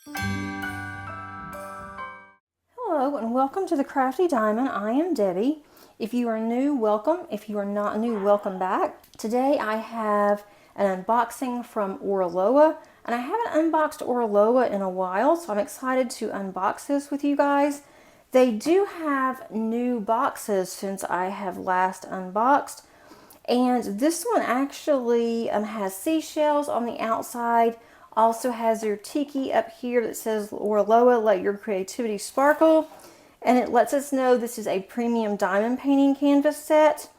Hello and welcome to the Crafty Diamond. I am Debbie. If you are new, welcome. If you are not new, welcome back. Today I have an unboxing from Oraloa, and I haven't unboxed Oraloa in a while, so I'm excited to unbox this with you guys. They do have new boxes since I have last unboxed, and this one actually has seashells on the outside. Also has their tiki up here that says Oraloa, let your creativity sparkle. And it lets us know this is a premium diamond painting canvas set.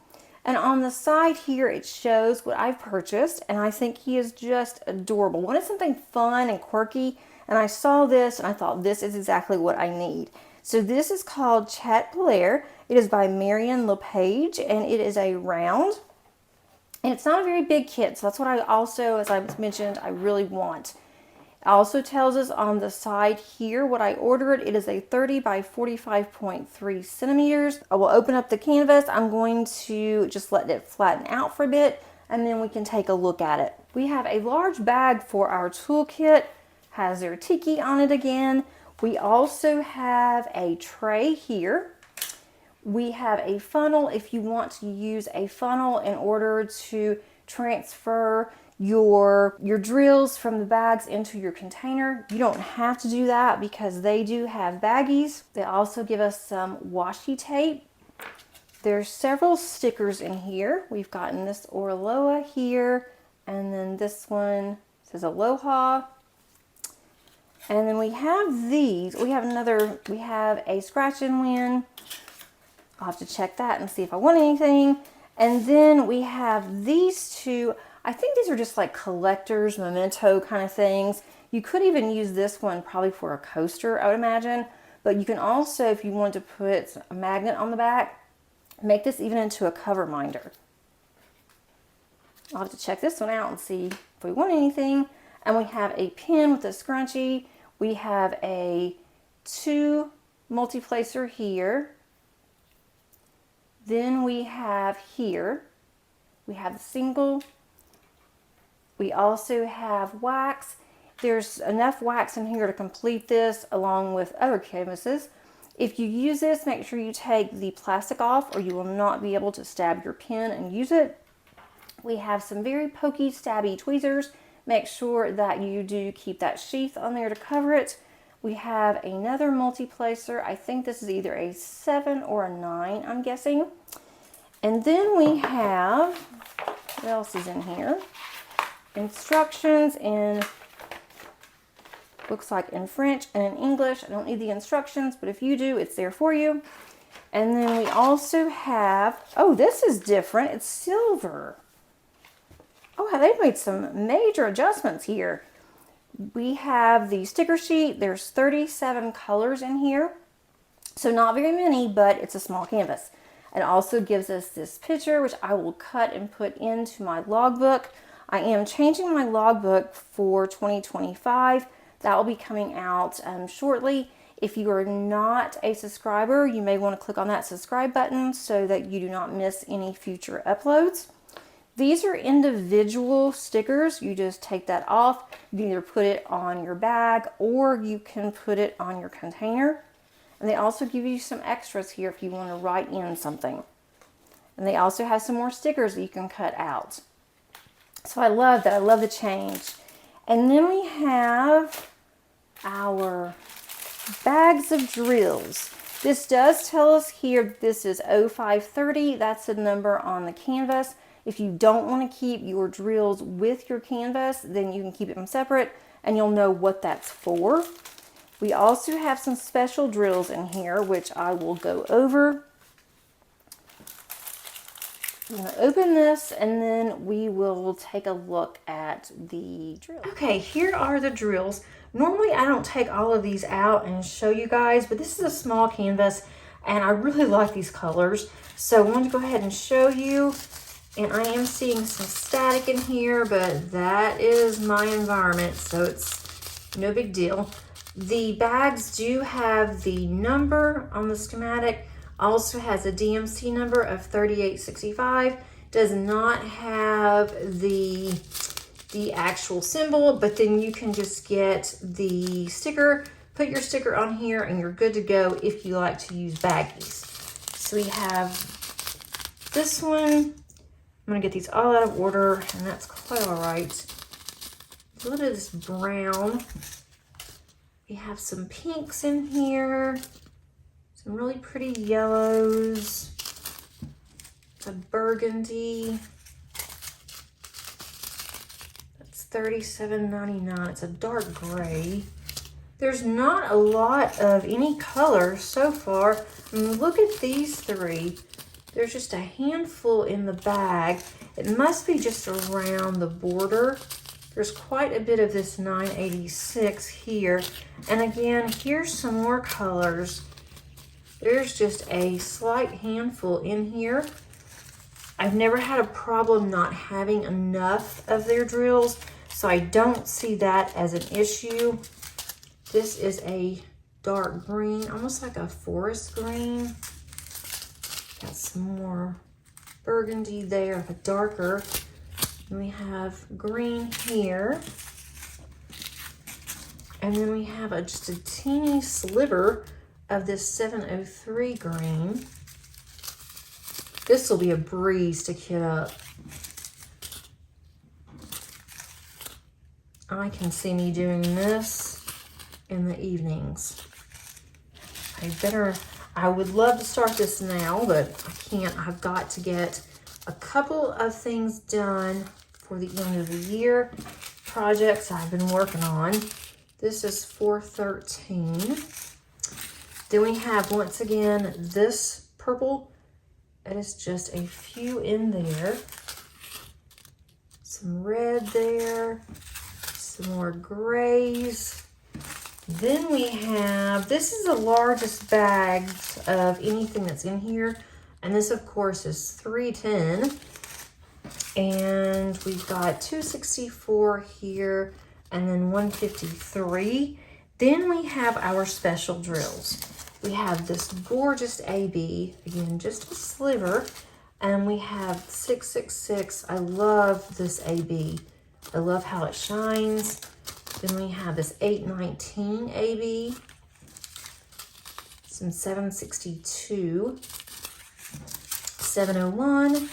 And on the side here, it shows what I've purchased. And I think he is just adorable. Wanted something fun and quirky. And I saw this and I thought this is exactly what I need. So this is called Pelier. It is by Marion LePage and it is a round. And it's not a very big kit, so that's what I also, as I mentioned, I really want. It also tells us on the side here what I ordered. It is a 30 by 45.3 centimeters. I will open up the canvas. I'm going to just let it flatten out for a bit, and then we can take a look at it. We have a large bag for our toolkit. Has their tiki on it again. We also have a tray here. We have a funnel if you want to use a funnel in order to transfer your drills from the bags into your container. You don't have to do that because they do have baggies. They also give us some washi tape. There's several stickers in here. We've gotten this Oraloa here, and then this one says Aloha. And then we have these. We have a scratch and win. I'll have to check that and see if I want anything. And then we have these two. I think these are just like collector's memento kind of things. You could even use this one probably for a coaster, I would imagine. But you can also, if you want to put a magnet on the back, make this even into a cover minder. I'll have to check this one out and see if we want anything. And we have a pin with a scrunchie. We have a 2 multi-placer here. Then we have here, we have the single. We also have wax. There's enough wax in here to complete this along with other canvases. If you use this, make sure you take the plastic off or you will not be able to stab your pen and use it. We have some very pokey, stabby tweezers. Make sure that you do keep that sheath on there to cover it. We have another multi-placer. I think this is either a 7 or a 9, I'm guessing. And then we have, what else is in here? Instructions in, looks like in French and in English. I don't need the instructions, but if you do, it's there for you. And then we also have, oh, this is different. It's silver. Oh, they've made some major adjustments here. We have the sticker sheet. There's 37 colors in here. So not very many, but it's a small canvas. It also gives us this picture, which I will cut and put into my logbook. I am changing my logbook for 2025. That will be coming out shortly. If you are not a subscriber, you may want to click on that subscribe button so that you do not miss any future uploads. These are individual stickers. You just take that off. You can either put it on your bag or you can put it on your container. And they also give you some extras here if you want to write in something. And they also have some more stickers that you can cut out. So I love that. I love the change. And then we have our bags of drills. This does tell us here this is 0530. That's the number on the canvas. If you don't want to keep your drills with your canvas, then you can keep them separate and you'll know what that's for. We also have some special drills in here, which I will go over. I'm going to open this and then we will take a look at the drills. Okay, here are the drills. Normally I don't take all of these out and show you guys, but this is a small canvas and I really like these colors. So I wanted to go ahead and show you. And I am seeing some static in here, but that is my environment, so it's no big deal. The bags do have the number on the schematic, also has a DMC number of 3865, does not have the the actual symbol, but then you can just get the sticker, put your sticker on here, and you're good to go if you like to use baggies. So we have this one. I'm gonna get these all out of order, and that's quite all right. A little bit of this brown. We have some pinks in here, some really pretty yellows, a burgundy. That's $37.99. It's a dark gray. There's not a lot of any color so far. I mean, look at these three. There's just a handful in the bag. It must be just around the border. There's quite a bit of this 986 here. And again, here's some more colors. There's just a slight handful in here. I've never had a problem not having enough of their drills, so I don't see that as an issue. This is a dark green, almost like a forest green. Got some more burgundy there, like a darker. And we have green here. And then we have just a teeny sliver of this 703 green. This will be a breeze to kit up. I can see me doing this in the evenings. I would love to start this now, but I can't. I've got to get a couple of things done for the end of the year. Projects I've been working on. This is 413. Then we have, once again, this purple. It is just a few in there. Some red there. Some more grays. Then we have, this is the largest bag of anything that's in here. And this, of course, is 310. And we've got 264 here and then 153. Then we have our special drills. We have this gorgeous AB, again, just a sliver. And we have 666. I love this AB. I love how it shines. Then we have this 819 AB, some 762, 701, and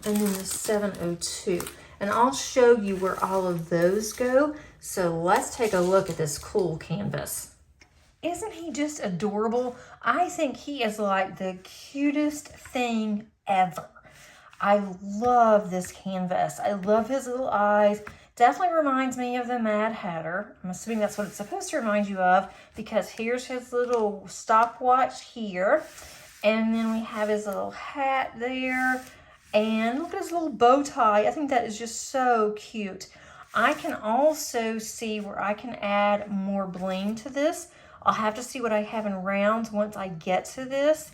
then the 702. And I'll show you where all of those go. So let's take a look at this cool canvas. Isn't he just adorable? I think he is like the cutest thing ever. I love this canvas. I love his little eyes. Definitely reminds me of the Mad Hatter. I'm assuming that's what it's supposed to remind you of, because here's his little stopwatch here. And then we have his little hat there. And look at his little bow tie. I think that is just so cute. I can also see where I can add more bling to this. I'll have to see what I have in rounds once I get to this.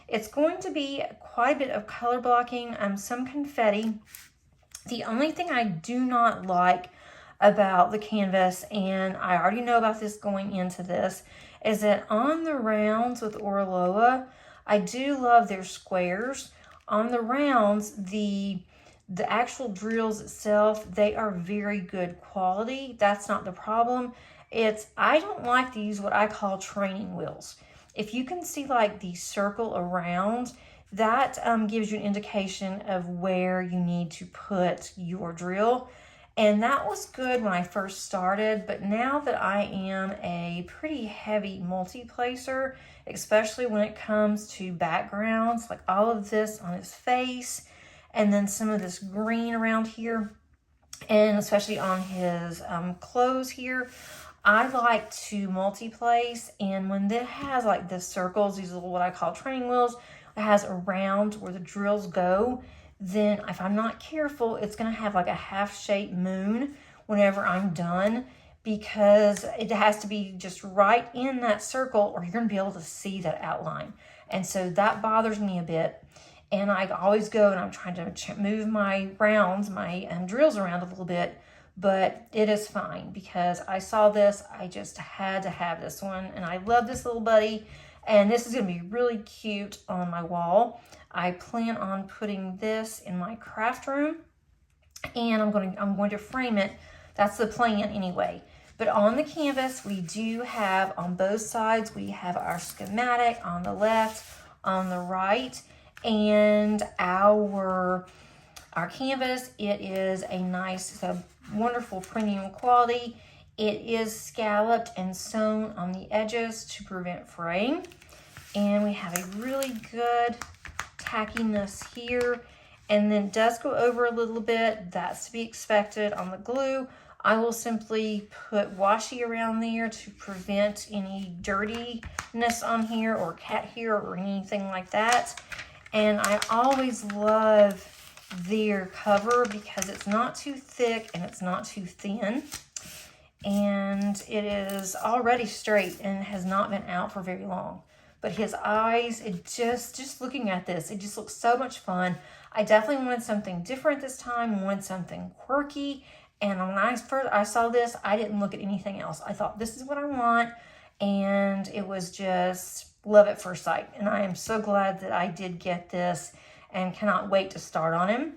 It's going to be quite a bit of color blocking, some confetti. The only thing I do not like about the canvas, and I already know about this going into this, is that on the rounds with Orloa, I do love their squares. On the rounds, the actual drills itself, they are very good quality. That's not the problem. I don't like to use what I call training wheels. If you can see like the circle around, that gives you an indication of where you need to put your drill. And that was good when I first started, but now that I am a pretty heavy multi-placer, especially when it comes to backgrounds, like all of this on his face, and then some of this green around here, and especially on his clothes here, I like to multi-place. And when it has like the circles, these are what I call training wheels, it has a round where the drills go, then if I'm not careful, it's going to have like a half-shaped moon whenever I'm done, because it has to be just right in that circle or you're going to be able to see that outline. And so that bothers me a bit. And I always go and I'm trying to move my rounds, my drills around a little bit, but it is fine because I saw this. I just had to have this one, and I love this little buddy. And this is going to be really cute on my wall. I plan on putting this in my craft room. and I'm going to frame it. That's the plan anyway. But on the canvas, we do have on both sides, we have our schematic on the left, on the right, and our canvas. It is a nice, wonderful premium quality. It is scalloped and sewn on the edges to prevent fraying. And we have a really good tackiness here, and then does go over a little bit. That's to be expected on the glue. I will simply put washi around there to prevent any dirtiness on here or cat hair or anything like that. And I always love their cover because it's not too thick and it's not too thin. And it is already straight and has not been out for very long. But his eyes, it just looking at this, it just looks so much fun. I definitely wanted something different this time, wanted something quirky. And when I saw this, I didn't look at anything else. I thought, this is what I want. And it was just love at first sight. And I am so glad that I did get this and cannot wait to start on him.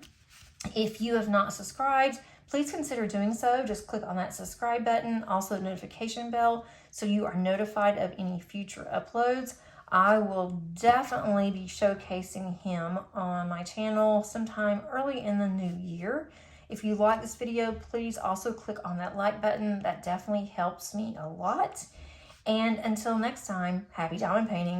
If you have not subscribed, please consider doing so. Just click on that subscribe button, also the notification bell, so you are notified of any future uploads. I will definitely be showcasing him on my channel sometime early in the new year. If you like this video, please also click on that like button. That definitely helps me a lot. And until next time, happy diamond painting.